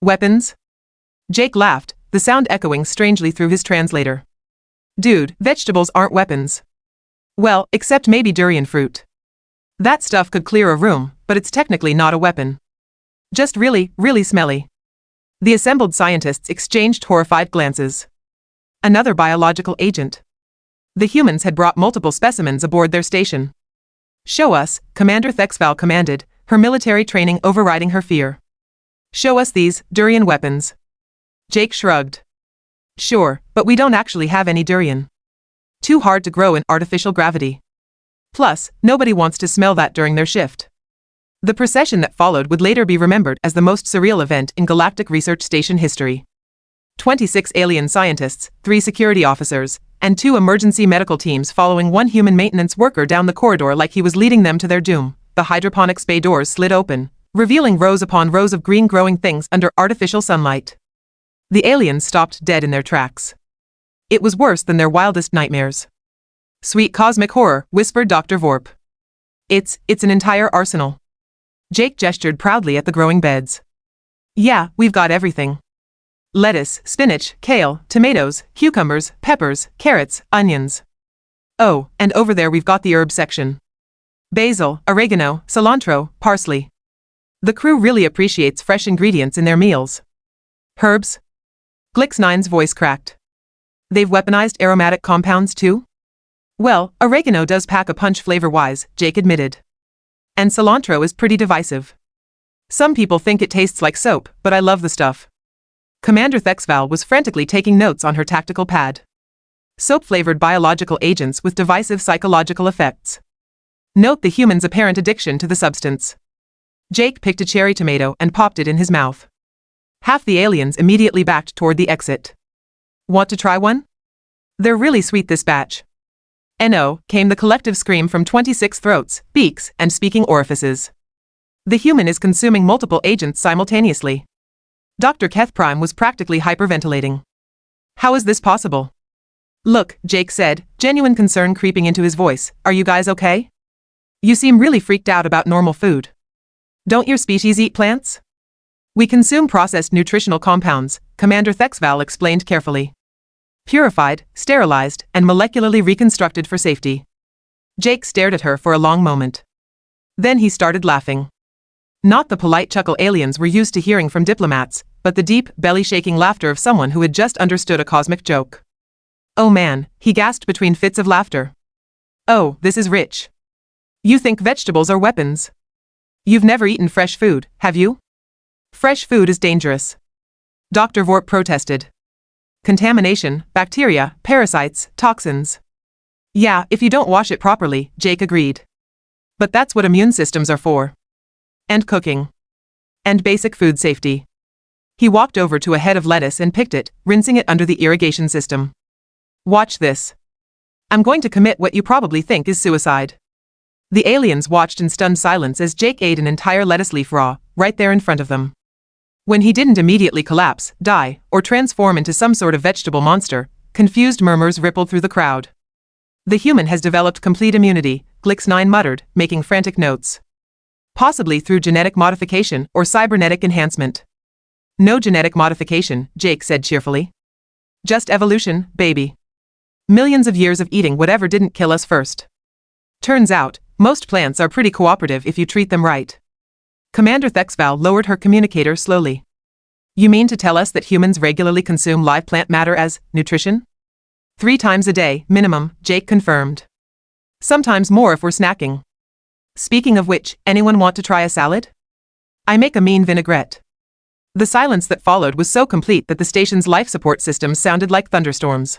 Weapons? Jake laughed, the sound echoing strangely through his translator. Dude, vegetables aren't weapons. Well, except maybe durian fruit. That stuff could clear a room, but it's technically not a weapon. Just really, really smelly. The assembled scientists exchanged horrified glances. Another biological agent. The humans had brought multiple specimens aboard their station. Show us, Commander Thexval commanded, her military training overriding her fear. Show us these durian weapons. Jake shrugged. Sure, but we don't actually have any durian. Too hard to grow in artificial gravity. Plus, nobody wants to smell that during their shift. The procession that followed would later be remembered as the most surreal event in Galactic Research Station history. 26 alien scientists, 3 security officers, and 2 emergency medical teams following one human maintenance worker down the corridor like he was leading them to their doom. The hydroponics bay doors slid open, revealing rows upon rows of green growing things under artificial sunlight. The aliens stopped dead in their tracks. It was worse than their wildest nightmares. Sweet cosmic horror, whispered Dr. Vorp. It's an entire arsenal. Jake gestured proudly at the growing beds. Yeah, we've got everything. Lettuce, spinach, kale, tomatoes, cucumbers, peppers, carrots, onions. Oh, and over there we've got the herb section. Basil, oregano, cilantro, parsley. The crew really appreciates fresh ingredients in their meals. Herbs? Glix9's voice cracked. They've weaponized aromatic compounds too? Well, oregano does pack a punch flavor-wise, Jake admitted. And cilantro is pretty divisive. Some people think it tastes like soap, but I love the stuff. Commander Thexval was frantically taking notes on her tactical pad. Soap-flavored biological agents with divisive psychological effects. Note the human's apparent addiction to the substance. Jake picked a cherry tomato and popped it in his mouth. Half the aliens immediately backed toward the exit. Want to try one? They're really sweet this batch. No, came the collective scream from 26 throats, beaks, and speaking orifices. The human is consuming multiple agents simultaneously. Dr. Keth Prime was practically hyperventilating. How is this possible? Look, Jake said, genuine concern creeping into his voice, are you guys okay? You seem really freaked out about normal food. Don't your species eat plants? We consume processed nutritional compounds, Commander Thexval explained carefully. Purified, sterilized, and molecularly reconstructed for safety. Jake stared at her for a long moment. Then he started laughing. Not the polite chuckle aliens were used to hearing from diplomats, but the deep, belly-shaking laughter of someone who had just understood a cosmic joke. Oh man, he gasped between fits of laughter. Oh, this is rich. You think vegetables are weapons? You've never eaten fresh food, have you? Fresh food is dangerous. Dr. Vorp protested. Contamination, bacteria, parasites, toxins. Yeah, if you don't wash it properly, Jake agreed. But that's what immune systems are for. And cooking. And basic food safety. He walked over to a head of lettuce and picked it, rinsing it under the irrigation system. Watch this. I'm going to commit what you probably think is suicide. The aliens watched in stunned silence as Jake ate an entire lettuce leaf raw, right there in front of them. When he didn't immediately collapse, die, or transform into some sort of vegetable monster, confused murmurs rippled through the crowd. The human has developed complete immunity, Glix9 muttered, making frantic notes. Possibly through genetic modification or cybernetic enhancement. No genetic modification, Jake said cheerfully. Just evolution, baby. Millions of years of eating whatever didn't kill us first. Turns out, most plants are pretty cooperative if you treat them right. Commander Thexval lowered her communicator slowly. You mean to tell us that humans regularly consume live plant matter as nutrition? 3 times a day, minimum, Jake confirmed. Sometimes more if we're snacking. Speaking of which, anyone want to try a salad? I make a mean vinaigrette. The silence that followed was so complete that the station's life support systems sounded like thunderstorms.